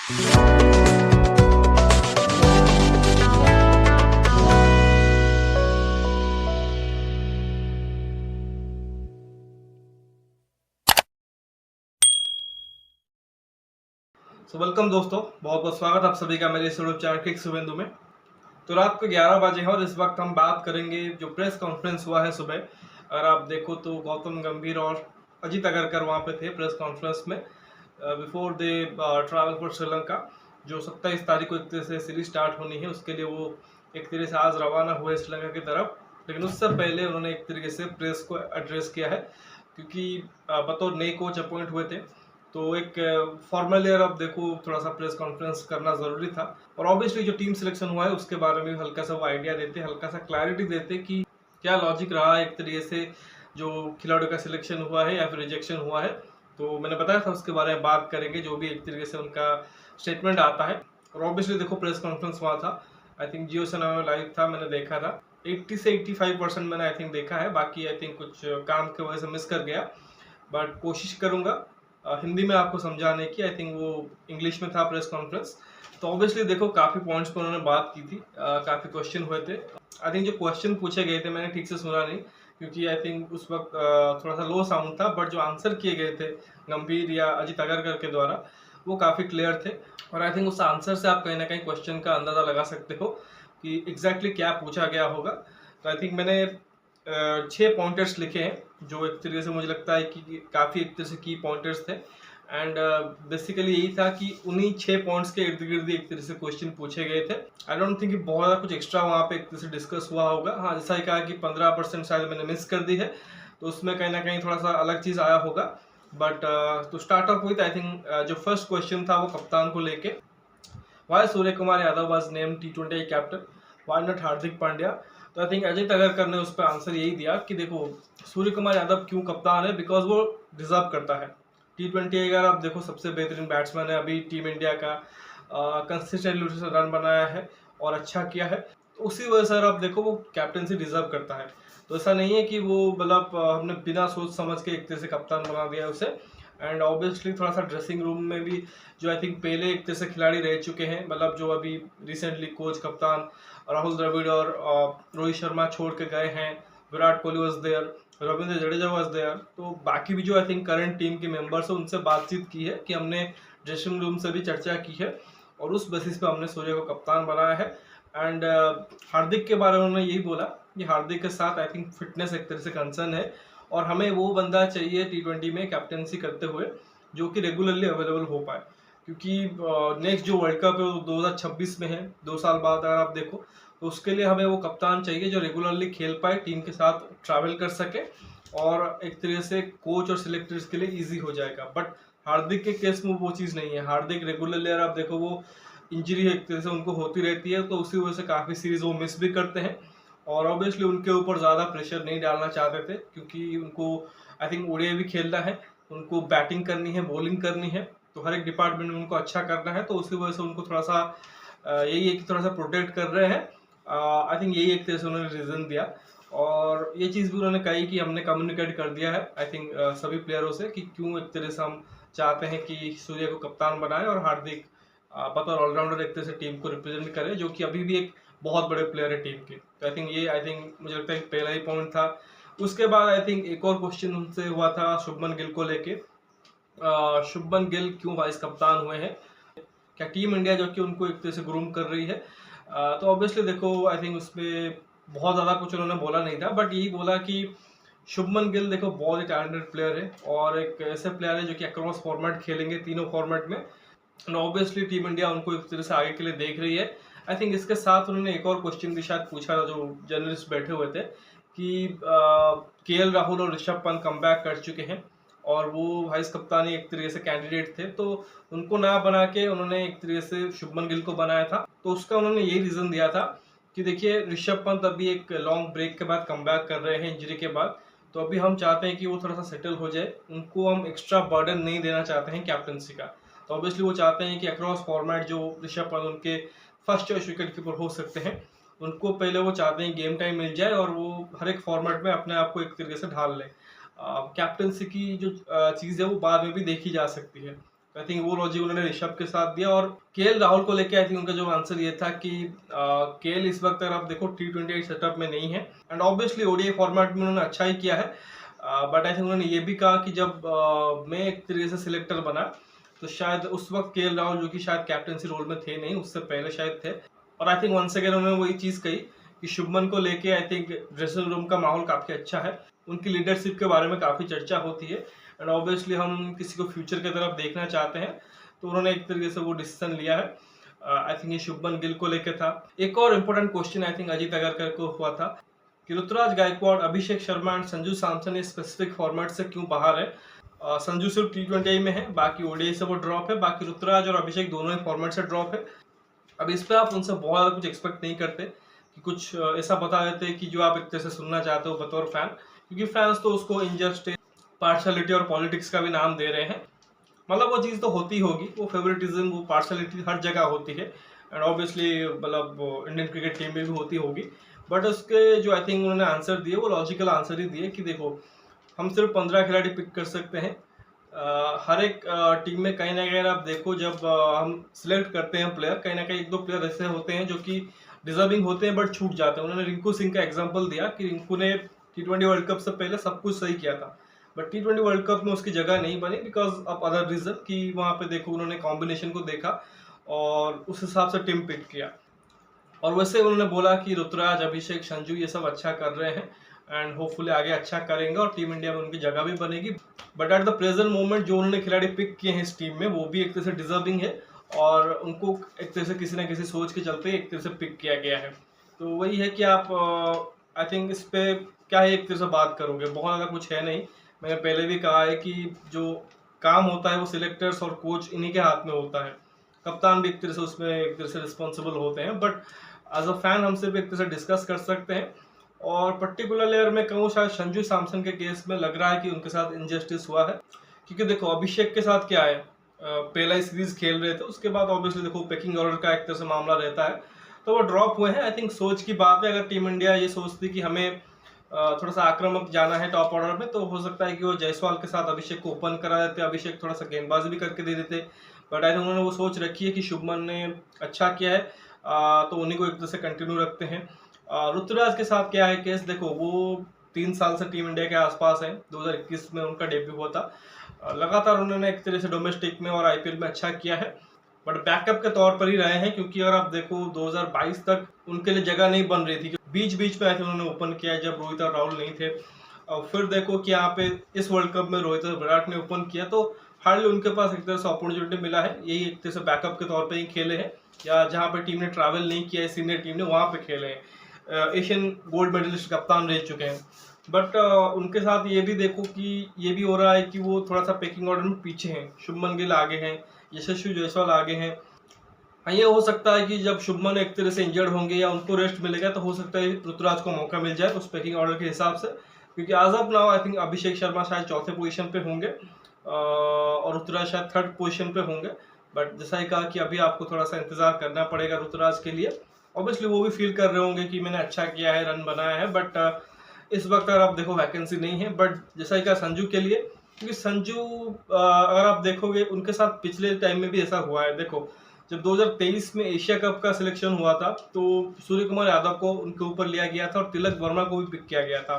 Welcome दोस्तों, बहुत बहुत स्वागत आप सभी का मेरे इस यूट्यूब चैनल किक शुभेंदु में। तो रात को 11 बजे है और इस वक्त हम बात करेंगे जो प्रेस कॉन्फ्रेंस हुआ है सुबह। अगर आप देखो तो गौतम गंभीर और अजीत अगरकर वहाँ पे थे प्रेस कॉन्फ्रेंस में before they travel for Sri Lanka. जो 27 तारीख को एक तरह से सीरीज स्टार्ट होनी है, उसके लिए वो एक तरह से आज रवाना हुए श्रीलंका की तरफ। लेकिन उससे पहले उन्होंने एक तरीके से प्रेस को एड्रेस किया है, क्योंकि बतौर नए कोच अपॉइंट हुए थे, तो एक फॉर्मल ईयर अब देखो थोड़ा सा प्रेस कॉन्फ्रेंस करना ज़रूरी था। और ऑब्वियसली जो टीम सिलेक्शन हुआ है उसके बारे में हल्का सा वो आइडिया देते, हल्का सा क्लैरिटी देते कि क्या लॉजिक रहा है एक तरीके से जो खिलाड़ियों का सिलेक्शन हुआ है या फिर रिजेक्शन हुआ है। तो मैंने बताया था उसके बारे में बात करेंगे, जो भी एक तरीके से उनका स्टेटमेंट आता है। और ऑब्वियसली देखो प्रेस कॉन्फ्रेंस हुआ था, आई थिंक जियो सिनेमा में लाइव था, मैंने देखा था। 80 से 85% मैंने आई थिंक देखा है, बाकी आई थिंक कुछ काम की वजह से मिस कर गया, बट कोशिश करूँगा हिंदी में आपको समझाने की। आई थिंक वो इंग्लिश में था प्रेस कॉन्फ्रेंस। तो ऑब्वियसली देखो काफ़ी पॉइंट्स पर उन्होंने बात की थी, काफ़ी क्वेश्चन हुए थे। आई थिंक जो क्वेश्चन पूछे गए थे मैंने ठीक से सुना नहीं, क्योंकि आई थिंक उस वक्त थोड़ा सा लो साउंड था, बट जो आंसर किए गए थे गंभीर या अजीत अगरकर के द्वारा वो काफ़ी क्लियर थे। और आई थिंक उस आंसर से आप कहीं ना कहीं क्वेश्चन का अंदाज़ा लगा सकते हो कि एग्जैक्टली क्या पूछा गया होगा। तो आई थिंक मैंने 6 पॉइंटर्स लिखे हैं, जो एक तरीके से मुझे लगता है कि काफ़ी एक तरह से की पॉइंटर्स थे। एंड बेसिकली यही था कि उन्हीं 6 पॉइंट्स के इर्द गिर्द एक तरह से क्वेश्चन पूछे गए थे। आई डोंट थिंक कि बहुत ज़्यादा कुछ एक्स्ट्रा वहाँ पे एक तरह से डिस्कस हुआ होगा। हाँ, जैसा ही कहा कि 15% शायद मैंने मिस कर दी है, तो उसमें कहीं ना कहीं थोड़ा सा अलग चीज़ आया होगा। बट तो start off with I think जो फर्स्ट क्वेश्चन था वो कप्तान को लेके, why Surya Kumar Yadav was named T20 captain, why not Hardik Pandya. तो आई थिंक अजय अगरकर ने उस पर आंसर यही दिया कि देखो सूर्य कुमार यादव क्यों कप्तान है, बिकॉज वो डिजर्व करता है। T20 अगर आप देखो सबसे बेहतरीन बैट्समैन है अभी टीम इंडिया का, कंसिस्टेंटली रन बनाया है और अच्छा किया है, तो उसी वजह से आप देखो वो कैप्टनसी डिजर्व करता है। तो ऐसा नहीं है कि वो मतलब हमने बिना सोच समझ के एक तरह से कप्तान बना दिया उसे। एंड ऑब्वियसली थोड़ा सा ड्रेसिंग रूम में भी जो आई थिंक पहले एक तरह से खिलाड़ी रह चुके हैं, मतलब जो अभी रिसेंटली कोच कप्तान राहुल द्रविड़ और रोहित शर्मा छोड़ के गए हैं, Virat Kohli was there, Ravindra Jadeja was there, तो बाकी भी जो आई थिंक करंट टीम के मेंबर्स हैं उनसे बातचीत की है कि हमने ड्रेसिंग रूम से भी चर्चा की है और उस बेसिस पे हमने सूर्य को कप्तान बनाया है। एंड हार्दिक के बारे में उन्होंने यही बोला कि हार्दिक के साथ आई थिंक फिटनेस एक तरह से कंसर्न है और हमें वो बंदा चाहिए T20 में कैप्टनसी करते हुए जो कि रेगुलरली अवेलेबल हो पाए, क्योंकि नेक्स्ट जो वर्ल्ड कप है वो 2026 में है, 2 साल बाद अगर आप देखो, तो उसके लिए हमें वो कप्तान चाहिए जो रेगुलरली खेल पाए, टीम के साथ ट्रैवल कर सके और एक तरह से कोच और सिलेक्टर्स के लिए ईजी हो जाएगा। बट हार्दिक के केस में वो चीज़ नहीं है। हार्दिक रेगुलरली अगर आप देखो वो इंजरी एक तरह से उनको होती रहती है, तो उसी वजह से काफ़ी सीरीज वो मिस भी करते हैं और ऑब्वियसली उनके ऊपर ज़्यादा प्रेशर नहीं डालना चाहते थे, क्योंकि उनको आई थिंक ओडीआई भी खेलना है, उनको बैटिंग करनी है, बॉलिंग करनी है, तो हर एक डिपार्टमेंट में उनको अच्छा करना है, तो उसी वजह से उनको थोड़ा सा यही है कि थोड़ा सा प्रोटेक्ट कर रहे हैं। आई थिंक यही एक तरह से उन्होंने रीज़न दिया और ये चीज़ भी उन्होंने कही कि हमने कम्युनिकेट कर दिया है आई थिंक सभी प्लेयरों से कि क्यों एक तरह से हम चाहते हैं कि सूर्य को कप्तान बनाए और हार्दिक बतौर ऑलराउंडर एक तरह से टीम को रिप्रेजेंट करे, जो कि अभी भी एक बहुत बड़े प्लेयर है टीम के। तो आई थिंक ये आई थिंक मुझे लगता है पहला ही पॉइंट था। उसके बाद आई थिंक एक और क्वेश्चन उनसे हुआ था शुभमन गिल को लेके, शुभमन गिल क्यों वाइस कप्तान हुए हैं, क्या टीम इंडिया जो कि उनको एक तरह से ग्रूम कर रही है। तो ऑब्वियसली देखो आई थिंक उसमें बहुत ज़्यादा कुछ उन्होंने बोला नहीं था, बट यही बोला कि शुभमन गिल देखो बहुत ही टैलेंटेड प्लेयर है और एक ऐसे प्लेयर है जो कि अक्रॉस फॉर्मेट खेलेंगे, तीनों फॉर्मेट में, एंड ऑब्वियसली टीम इंडिया उनको एक तरह से आगे के लिए देख रही है। आई थिंक इसके साथ उन्होंने एक और क्वेश्चन भी शायद पूछा था जो जर्नलिस्ट बैठे हुए थे कि केएल राहुल और ऋषभ पंत कम कर चुके हैं और वो वाइस कप्तानी एक तरीके से कैंडिडेट थे, तो उनको ना बना के उन्होंने एक तरीके से शुभमन गिल को बनाया था। तो उसका उन्होंने यही रीज़न दिया था कि देखिए ऋषभ पंत अभी एक लॉन्ग ब्रेक के बाद कम कर रहे हैं इंजरी के बाद, तो अभी हम चाहते हैं कि वो थोड़ा सा सेटल हो जाए, उनको हम एक्स्ट्रा बर्डन नहीं देना चाहते हैं कैप्टनसी का। तो ऑब्वियसली वो चाहते हैं कि अक्रॉस फॉर्मेट जो ऋषभ पंत उनके फर्स्ट चॉइस विकेट कीपर हो सकते हैं, उनको पहले वो चाहते हैं गेम टाइम मिल जाए और वो हर एक फॉर्मेट में अपने आप को एक तरीके से ढाल लें। कैप्टनसी की जो चीज़ है वो बाद में भी देखी जा सकती है। आई थिंक वो लॉजिक उन्होंने ऋषभ के साथ दिया। और केएल राहुल को लेके आई थिंक उनका जो आंसर ये था कि केएल इस वक्त अगर आप देखो T20 सेटअप में नहीं है, एंड ऑब्वियसली ओडीआई फॉर्मेट में उन्होंने अच्छा ही किया है, बट आई थिंक उन्होंने ये भी कहा कि जब मैं एक तरीके से सिलेक्टर बना तो शायद उस वक्त केएल राहुल, जो कि शायद कैप्टनसी रोल में थे नहीं, उससे पहले शायद थे, और आई थिंक वंस अगेन उन्होंने वही चीज़ कही कि शुभमन को लेके आई थिंक ड्रेसिंग रूम का माहौल काफ़ी अच्छा है, उनकी लीडरशिप के बारे में काफ़ी चर्चा होती है, एंड ऑब्वियसली हम किसी को फ्यूचर की तरफ देखना चाहते हैं, तो उन्होंने एक तरीके से वो डिसीजन लिया है। आई थिंक ये शुभमन गिल को लेकर था। एक और important question I think Ajit Agarkar को हुआ था कि ऋतुराज गायकवाड़, अभिषेक शर्मा एंड संजू सैमसन इस स्पेसिफिक फॉर्मेट से क्यों बाहर है। संजू सिर्फ T20 में है, बाकी ओडीआई से वो ड्रॉप है, बाकी ऋतुराज और अभिषेक दोनों ही फॉर्मेट से ड्रॉप है। अब इस पे आप उनसे बहुत ज़्यादा कुछ एक्सपेक्ट नहीं करते कि कुछ ऐसा बता देते कि जो आप एक तरह से सुनना चाहते हो बतौर फैन, क्योंकि फैंस तो उसको इंजस्टिस, पार्शलिटी और पॉलिटिक्स का भी नाम दे रहे हैं। मतलब वो चीज़ तो होती होगी, वो फेवरेटिज्म, वो पार्शलिटी हर जगह होती है, एंड ऑब्वियसली मतलब इंडियन क्रिकेट टीम में भी होती होगी, बट उसके जो आई थिंक उन्होंने आंसर दिए वो लॉजिकल आंसर ही दिए कि देखो हम सिर्फ 15 खिलाड़ी पिक कर सकते हैं। हर एक टीम में कहीं ना कहीं आप देखो जब हम सिलेक्ट करते हैं प्लेयर, कहीं ना कहीं एक दो प्लेयर ऐसे होते हैं जो कि डिजर्विंग होते हैं बट छूट जाते हैं। उन्होंने रिंकू सिंह का एग्जांपल दिया कि रिंकू ने T20 वर्ल्ड कप से पहले सब कुछ सही किया था, बट T20 वर्ल्ड कप में उसकी जगह नहीं बनी बिकॉज ऑफ अदर रीजन, कि वहाँ पे देखो उन्होंने कॉम्बिनेशन को देखा और उस हिसाब से टीम पिक किया। और वैसे उन्होंने बोला कि ऋतुराज, अभिषेक, संजू ये सब अच्छा कर रहे हैं एंड होपफुली आगे अच्छा करेंगे और टीम इंडिया में उनकी जगह भी बनेगी, but at the present moment जो उन्होंने खिलाड़ी पिक किए हैं इस टीम में वो भी एक तरह से डिजर्विंग है और उनको एक तरह से किसी ना किसी सोच के चलते एक तरह से पिक किया गया है। तो वही है कि आप आई थिंक इस पे क्या है एक तरह से बात करोगे, बहुत ज़्यादा कुछ है नहीं। मैंने पहले भी कहा है कि जो काम होता है वो सिलेक्टर्स और कोच इन्हीं के हाथ में होता है, कप्तान भी एक तरह से उसमें एक तरह से रिस्पॉन्सिबल होते हैं, बट एज अ फैन हमसे भी एक तरह से डिस्कस कर सकते हैं। और पर्टिकुलरली अगर मैं कहूँ शायद संजू सैमसन के केस में लग रहा है कि उनके साथ इनजस्टिस हुआ है, क्योंकि देखो अभिषेक के साथ क्या है, पहला ही सीरीज खेल रहे थे, उसके बाद ऑब्वियसली देखो पेकिंग ऑर्डर का एक तरह से मामला रहता है, तो वो ड्रॉप हुए हैं। आई थिंक सोच की बात है, अगर टीम इंडिया ये सोचती कि हमें थोड़ा सा आक्रामक जाना है टॉप ऑर्डर में, तो हो सकता है कि वो जायसवाल के साथ अभिषेक को ओपन करा देते, अभिषेक थोड़ा सा गेंदबाजी भी करके दे देते, बट आई थिंक उन्होंने वो सोच रखी है कि शुभमन ने अच्छा किया है, तो उन्हीं को एक तरह से कंटिन्यू रखते हैं। ऋतुराज के साथ क्या है केस, देखो वो 3 साल से टीम इंडिया के आसपास है, 2021 में उनका डेब्यू हुआ था, लगातार उन्होंने एक तरह से डोमेस्टिक में और आईपीएल में अच्छा किया है, बट बैकअप के तौर पर ही रहे हैं, क्योंकि अगर आप देखो 2022 तक उनके लिए जगह नहीं बन रही थी, बीच बीच में उन्होंने ओपन किया जब रोहित और राहुल नहीं थे, और फिर देखो कि यहाँ पे इस वर्ल्ड कप में रोहित और विराट ने ओपन किया, तो हार्डली उनके पास एक तरह से अपॉर्चुनिटी मिला है, यही एक तरह से बैकअप के तौर पे ही खेले हैं, या जहाँ पे टीम ने ट्रैवल नहीं किया है सीनियर टीम ने वहाँ पे खेले हैं, एशियन गोल्ड मेडलिस्ट कप्तान रह चुके हैं, बट उनके साथ ये भी देखो कि ये भी हो रहा है कि वो थोड़ा सा पेकिंग ऑर्डर में पीछे हैं, शुभमन गिल आगे हैं, यशस्वी जायसवाल आगे हैं। हाँ, ये हो सकता है कि जब शुभमन एक तरह से इंजर्ड होंगे या उनको रेस्ट मिलेगा तो हो सकता है ऋतुराज को मौका मिल जाए उस पैकिंग ऑर्डर के हिसाब से, क्योंकि आज of now I think Abhishek Sharma शायद चौथे पोजीशन पे होंगे और ऋतुराज शायद थर्ड पोजीशन पे होंगे, बट जैसा ही कहा कि अभी आपको थोड़ा सा इंतजार करना पड़ेगा ऋतुराज के लिए। ऑब्वियसली वो भी फील कर रहे होंगे कि मैंने अच्छा किया है, रन बनाया है, बट इस वक्त अगर आप देखो वैकेंसी नहीं है, बट जैसा ही कहा संजू के लिए, क्योंकि संजू अगर आप देखोगे उनके साथ पिछले टाइम में भी ऐसा हुआ है। देखो जब 2023 में एशिया कप का सिलेक्शन हुआ था तो सूर्य कुमार यादव को उनके ऊपर लिया गया था और तिलक वर्मा को भी पिक किया गया था।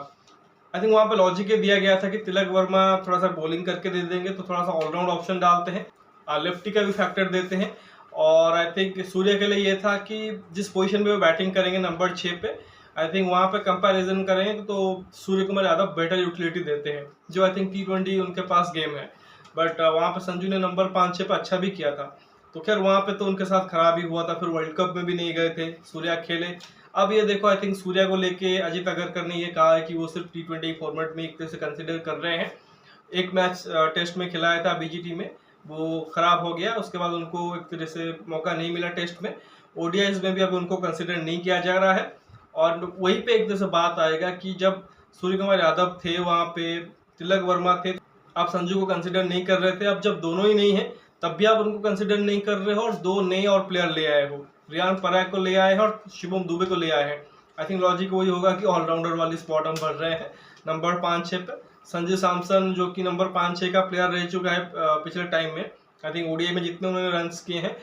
आई थिंक वहाँ पे लॉजिक ये दिया गया था कि तिलक वर्मा थोड़ा सा बॉलिंग करके दे देंगे तो थोड़ा सा ऑलराउंड ऑप्शन डालते हैं, लेफ्टी का भी फैक्टर देते हैं, और आई थिंक सूर्य के लिए ये था कि जिस पोजीशन पे वो बैटिंग करेंगे नंबर 6 पे, आई थिंक वहाँ पे कंपैरिजन करेंगे तो सूर्य कुमार यादव बेटर यूटिलिटी देते हैं, जो आई थिंक T20 उनके पास गेम है, बट वहाँ पे संजू ने नंबर 5-6 पे अच्छा भी किया था। तो खैर वहाँ पे तो उनके साथ खराब ही हुआ था, फिर वर्ल्ड कप में भी नहीं गए थे, सूर्या खेले। अब ये देखो आई थिंक सूर्या को लेके अजीत अगरकर ने ये कहा है कि वो सिर्फ T20 फॉर्मेट में एक तरह से कंसिडर कर रहे हैं। एक मैच टेस्ट में खिलाया था बीजीटी में, वो खराब हो गया, उसके बाद उनको एक तरह से मौका नहीं मिला टेस्ट में, ओडीआईज में भी अब उनको कंसिडर नहीं किया जा रहा है। और वहीं पे एक तरह से बात आएगा कि जब सूर्य कुमार यादव थे वहाँ पे, तिलक वर्मा थे, आप संजू को कंसिडर नहीं कर रहे थे, अब जब दोनों ही नहीं है तब भी आप उनको कंसिडर नहीं कर रहे हो और दो नए और प्लेयर ले आए हो, रियान पराग को ले आए हैं और शुभम दुबे को ले आए हैं। आई थिंक लॉजिक वही होगा कि ऑलराउंडर वाली स्पॉट हम भर रहे हैं नंबर 5-6 पे। संजू सैमसन जो कि नंबर 5-6 का प्लेयर रह चुका है पिछले टाइम में, आई थिंक ओडीआई में जितने उन्होंने रन्स किए हैं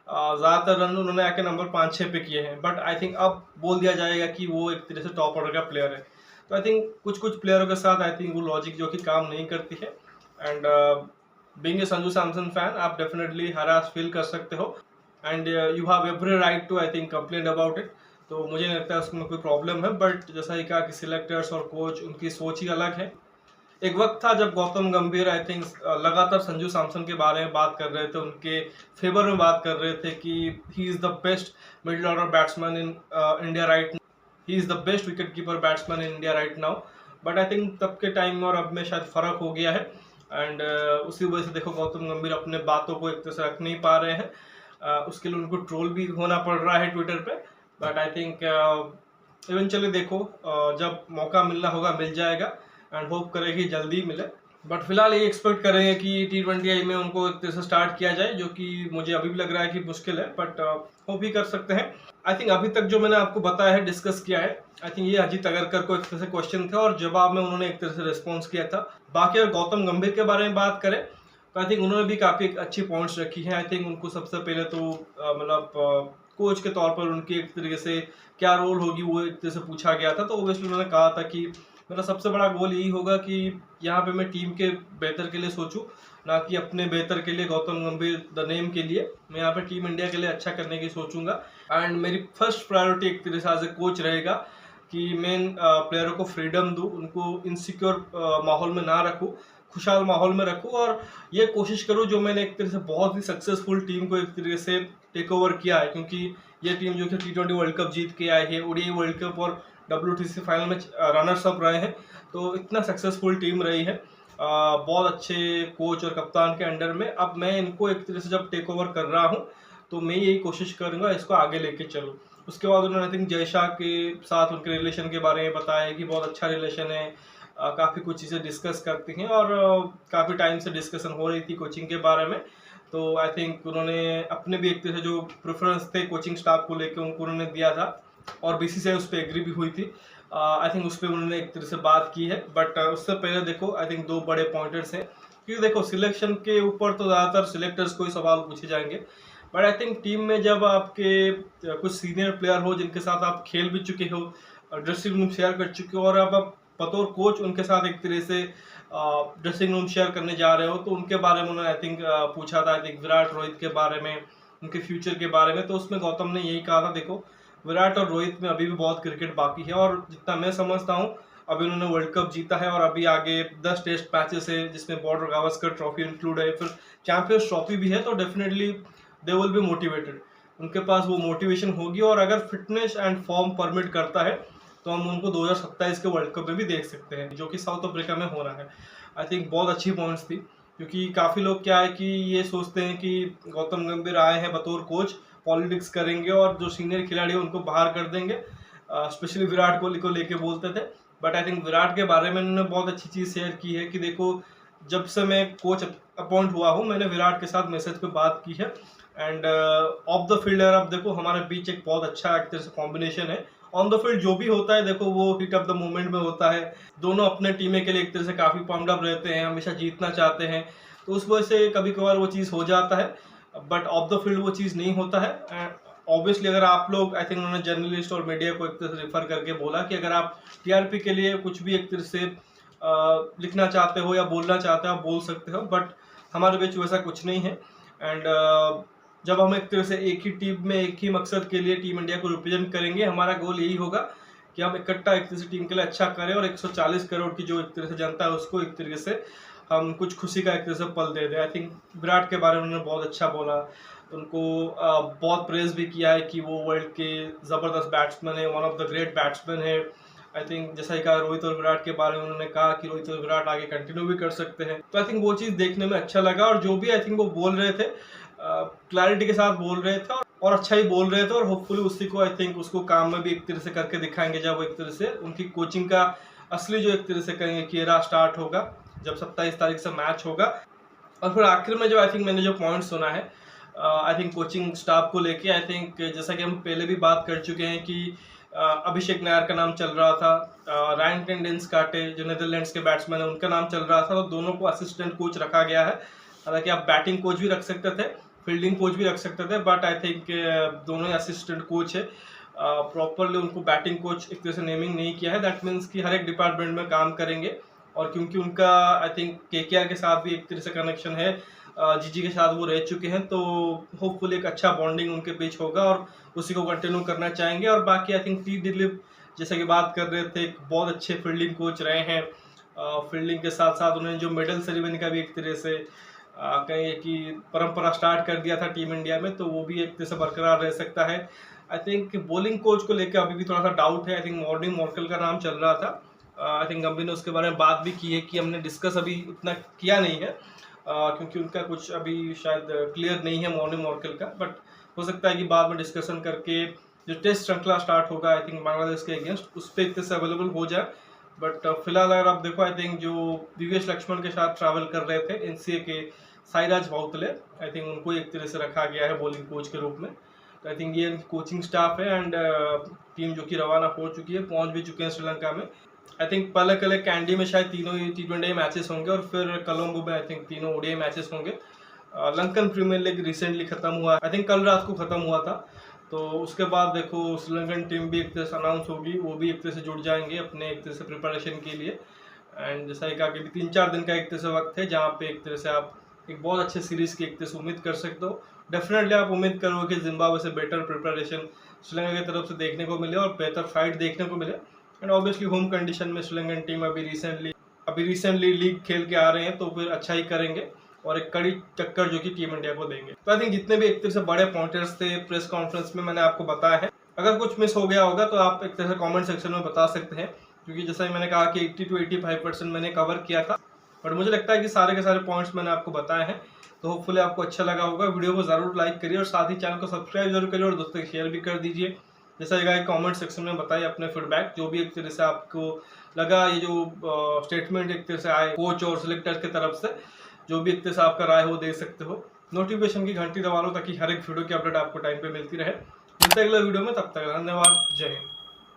ज़्यादातर रन उन्होंने आके नंबर 5-6 पे किए हैं, बट आई थिंक अब बोल दिया जाएगा कि वो एक तरह से टॉप ऑर्डर का प्लेयर है। तो आई थिंक कुछ कुछ प्लेयरों के साथ आई थिंक वो लॉजिक जो कि काम नहीं करती है। And being a Sanju Samson fan, आप डेफिनेटली हरास फील कर सकते हो and you have every right to I think complain about it. तो मुझे नहीं लगता है उसमें कोई प्रॉब्लम है, बट जैसा ही कहा कि सिलेक्टर्स और कोच उनकी सोच ही अलग है। एक वक्त था जब गौतम गंभीर आई थिंक लगातार संजू सैमसन के बारे में बात कर रहे थे, उनके फेवर में बात कर रहे थे कि he is the best middle order batsman in India right, he is the best wicket keeper batsman in India right now. But I think तब के टाइम में और अब में शायद फ़र्क हो गया है एंड उसी वजह से देखो गौतम गंभीर अपने बातों को एक तरह से रख नहीं पा रहे हैं। उसके लिए उनको ट्रोल भी होना पड़ रहा है ट्विटर पे, बट आई थिंक इवेंचुअली देखो जब मौका मिलना होगा मिल जाएगा एंड होप करेंगे जल्दी मिले। बट फिलहाल ये एक्सपेक्ट करेंगे कि T20 में उनको एक तरह से स्टार्ट किया जाए, जो कि मुझे अभी भी लग रहा है कि मुश्किल है, बट होप भी कर सकते हैं। आई थिंक अभी तक जो मैंने आपको बताया है, डिस्कस किया है, आई थिंक ये अजीत अगरकर को एक तरह से क्वेश्चन थे और जवाब में उन्होंने एक तरह से रिस्पॉन्स किया था। बाकी अगर गौतम गंभीर के बारे में बात करें तो आई थिंक उन्होंने भी काफ़ी अच्छी पॉइंट्स रखी हैं। आई थिंक उनको सबसे पहले तो मतलब कोच के तौर पर उनकी एक तरीके से क्या रोल होगी वो एक तरह से पूछा गया था। तो ओबियसली उन्होंने कहा था कि मेरा सबसे बड़ा गोल यही होगा कि यहाँ पे मैं टीम के बेहतर के लिए सोचूं, ना कि अपने बेहतर के लिए, गौतम गंभीर द नेम के लिए। मैं यहाँ पे टीम इंडिया के लिए अच्छा करने की सोचूंगा एंड मेरी फर्स्ट प्रायोरिटी एक तरह से एज ए कोच रहेगा कि मैं प्लेयरों को फ्रीडम दूँ, उनको इनसिक्योर माहौल में ना रखूँ, खुशहाल माहौल में रखूँ और ये कोशिश करूँ जो मैंने एक तरह से बहुत ही सक्सेसफुल टीम को एक तरीके से टेक ओवर किया है, क्योंकि ये टीम जो कि T20 वर्ल्ड कप जीत के आई है, ओडीआई वर्ल्ड कप और WTC फाइनल में रनर्स अप रहे हैं, तो इतना सक्सेसफुल टीम रही है बहुत अच्छे कोच और कप्तान के अंडर में। अब मैं इनको एक तरह से जब टेक ओवर कर रहा हूँ तो मैं यही कोशिश करूँगा इसको आगे लेके चलूँ। उसके बाद उन्होंने आई थिंक जय शाह के साथ उनके रिलेशन के बारे में बताया कि बहुत अच्छा रिलेशन है, काफ़ी कुछ चीज़ें डिस्कस करती हैं और काफ़ी टाइम से डिस्कशन हो रही थी कोचिंग के बारे में। तो आई थिंक उन्होंने अपने भी एक तरह से जो प्रेफरेंस थे कोचिंग स्टाफ को लेकर उनको उन्होंने दिया था और BCCI उस पर एग्री भी हुई थी। आई थिंक उस पर उन्होंने एक तरह से बात की है, बट उससे पहले देखो आई थिंक दो बड़े पॉइंटर्स हैं, क्योंकि देखो सिलेक्शन के ऊपर तो ज़्यादातर सिलेक्टर्स को ही सवाल पूछे जाएंगे, बट आई थिंक टीम में जब आपके कुछ सीनियर प्लेयर हो जिनके साथ आप खेल भी चुके हो, ड्रेसिंग रूम शेयर कर चुके हो और अब आप बतौर कोच उनके साथ एक तरह से ड्रेसिंग रूम शेयर करने जा रहे हो, तो उनके बारे में उन्होंने आई थिंक पूछा था, आई थिंक विराट रोहित के बारे में, उनके फ्यूचर के बारे में। तो उसमें गौतम ने यही कहा था, देखो विराट और रोहित में अभी भी बहुत क्रिकेट बाकी है और जितना मैं समझता हूँ अभी उन्होंने वर्ल्ड कप जीता है और अभी आगे 10 टेस्ट मैचेस है जिसमें बॉर्डर गावस्कर ट्रॉफी इंक्लूड है, फिर चैंपियंस ट्रॉफी भी है, तो definitely they will be motivated, उनके पास वो मोटिवेशन होगी और अगर फिटनेस एंड फॉर्म परमिट करता है तो हम उनको 2027 के वर्ल्ड कप में भी देख सकते हैं, जो कि साउथ अफ्रीका में होना है। आई थिंक बहुत अच्छी पॉइंट्स थी, क्योंकि काफ़ी लोग क्या है कि ये सोचते हैं कि गौतम गंभीर आए हैं बतौर कोच, पॉलिटिक्स करेंगे और जो सीनियर खिलाड़ी है उनको बाहर कर देंगे, स्पेशली विराट कोहली को लेके बोलते थे। बट आई थिंक विराट के बारे में उन्होंने बहुत अच्छी चीज़ शेयर की है कि देखो जब से मैं कोच अपॉइंट हुआ हूँ मैंने विराट के साथ मैसेज पे बात की है एंड ऑफ द फील्ड अब देखो हमारे बीच एक बहुत अच्छा एक तरह से कॉम्बिनेशन है। ऑन द फील्ड जो भी होता है देखो वो हिट ऑफ द मोमेंट में होता है, दोनों अपने टीमें के लिए एक तरह से काफ़ी पम्प्ड अप रहते हैं, हमेशा जीतना चाहते हैं, तो उस वजह से कभी कभार वो चीज़ हो जाता है, बट ऑफ द फील्ड वो चीज़ नहीं होता है। ऑब्वियसली अगर आप लोग आई थिंक उन्होंने जर्नलिस्ट और मीडिया को एक तरह से रेफर करके बोला कि अगर आप TRP के लिए कुछ भी एक तरह से लिखना चाहते हो या बोलना चाहते हो आप बोल सकते हो, बट हमारे बीच वैसा कुछ नहीं है। एंड जब हम एक तरह से एक ही टीम में एक ही मकसद के लिए टीम इंडिया को रिप्रेजेंट करेंगे, हमारा गोल यही होगा कि हम इकट्ठा एक तरह से टीम के लिए अच्छा करें और 140 करोड़ की जो एक तरह से जनता है उसको एक तरीके से हम कुछ खुशी का एक तरह से पल दे दें। आई थिंक विराट के बारे में उन्होंने बहुत अच्छा बोला, उनको बहुत प्रेज भी किया है कि वो वर्ल्ड के ज़बरदस्त बैट्समैन है, one of the great batsman है। आई थिंक जैसा ही कहा रोहित और विराट के बारे में उन्होंने कहा कि रोहित और विराट आगे कंटिन्यू भी कर सकते हैं, तो आई थिंक वो चीज़ देखने में अच्छा लगा और जो भी आई थिंक वो बोल रहे थे क्लैरिटी के साथ बोल रहे थे और अच्छा ही बोल रहे थे और होपफुली उसी को आई थिंक उसको काम में भी एक तरह से करके दिखाएंगे जब वो एक तरह से उनकी कोचिंग का असली जो एक तरह से कहेंगे कि एरा स्टार्ट होगा जब 27 तारीख से मैच होगा। और फिर आखिर में जो आई थिंक मैंने जो पॉइंट सुना है आई थिंक कोचिंग स्टाफ को लेके, आई थिंक जैसा कि हम पहले भी बात कर चुके हैं कि अभिषेक नायर का नाम चल रहा था, रायन टेंडेंस काटे जो नीदरलैंड्स के बैट्समैन है उनका नाम चल रहा था, तो दोनों को असिस्टेंट कोच रखा गया है हालांकि आप बैटिंग कोच भी रख सकते थे, फील्डिंग कोच भी रख सकते थे, बट आई थिंक दोनों ही असिस्टेंट कोच है, प्रॉपरली उनको बैटिंग कोच एक तरह से नेमिंग नहीं किया है। दैट मीन्स कि हर एक डिपार्टमेंट में काम करेंगे। और क्योंकि उनका आई थिंक केकेआर के साथ भी एक तरह से कनेक्शन है, जीजी के साथ वो रह चुके हैं, तो होपफुली एक अच्छा बॉन्डिंग उनके बीच होगा और उसी को कंटिन्यू करना चाहेंगे। और बाकी आई थिंक टी दिलीप जैसे कि बात कर रहे थे, एक बहुत अच्छे फील्डिंग कोच रहे हैं। फील्डिंग के साथ साथ उन्होंने जो मेडल सेरेमनी का भी एक तरह से कहें कि परंपरा स्टार्ट कर दिया था टीम इंडिया में, तो वो भी एक तरह से बरकरार रह सकता है। आई थिंक बॉलिंग कोच को लेकर अभी भी थोड़ा सा डाउट है। आई थिंक मॉर्निंग मॉर्कल का नाम चल रहा था। आई थिंक गंभीर ने उसके बारे में बात भी की है कि हमने डिस्कस अभी उतना किया नहीं है, क्योंकि उनका कुछ अभी शायद क्लियर नहीं है मॉर्निंग मॉर्कल का, बट हो सकता है कि बाद में डिस्कशन करके जो टेस्ट श्रृंखला स्टार्ट होगा आई थिंक बांग्लादेश के अगेंस्ट, उस पर एक तरह से अवेलेबल हो जाए। बट फिलहाल अगर आप देखो, आई थिंक जो दिवेश लक्ष्मण के साथ ट्रैवल कर रहे थे एनसीए के साईराज भावतले, आई थिंक उनको एक तरह से रखा गया है बॉलिंग कोच के रूप में। तो आई थिंक ये कोचिंग स्टाफ है एंड टीम जो कि रवाना हो चुकी है, पहुंच भी चुके हैं श्रीलंका में। आई थिंक पहले कल कैंडी में शायद तीनों ही T20 मैचेस होंगे और फिर कोलंबो में आई थिंक तीनों ओडीआई मैचेस होंगे। लंकन प्रीमियर लीग रिसेंटली खत्म हुआ, आई थिंक कल रात को खत्म हुआ था, तो उसके बाद देखो श्रीलंकन टीम भी एक तरह से अनाउंस होगी, वो भी एक तरह से जुड़ जाएंगे अपने एक तरह से प्रिपरेशन के लिए। एंड जैसा कि आगे भी 3-4 दिन का एक तरह से वक्त है जहाँ पे एक तरह से आप एक बहुत अच्छे सीरीज की एक तरह से उम्मीद कर सकते हो। डेफिनेटली आप उम्मीद करोगे कि जिम्बाब्वे से बेटर प्रिपरेशन श्रीलंका की तरफ से देखने को मिले और बेहतर फाइट देखने को मिले। एंड ऑब्वियसली होम कंडीशन में श्रीलंकन टीम अभी रिसेंटली लीग खेल के आ रहे हैं, तो फिर अच्छा ही करेंगे और एक कड़ी टक्कर जो कि टीम इंडिया को देंगे। तो आई थिंक जितने भी एक तरह से बड़े पॉइंटर्स थे प्रेस कॉन्फ्रेंस में मैंने आपको बताया है। अगर कुछ मिस हो गया होगा तो आप एक तरह से कमेंट सेक्शन में बता सकते हैं, क्योंकि जैसा ही मैंने कहा कि 80 to 85% मैंने कवर किया था, बट मुझे लगता है कि सारे के सारे पॉइंट्स मैंने आपको बताए हैं। तो होपफुली आपको अच्छा लगा होगा। वीडियो को जरूर लाइक करिए और साथ ही चैनल को सब्सक्राइब जरूर करिए और दोस्तों को शेयर भी कर दीजिए। जैसा लगा कमेंट सेक्शन में बताइए अपने फीडबैक, जो भी एक तरह से आपको लगा, ये जो स्टेटमेंट एक तरह से आए कोच और सिलेक्टर की तरफ से, जो भी एक तरह से आपका राय हो दे सकते हो। नोटिफिकेशन की घंटी दबा लो ताकि हर एक वीडियो की अपडेट आपको टाइम पे मिलती रहे। मिलते हैं अगले वीडियो में, तब तक धन्यवाद, जय हिंद।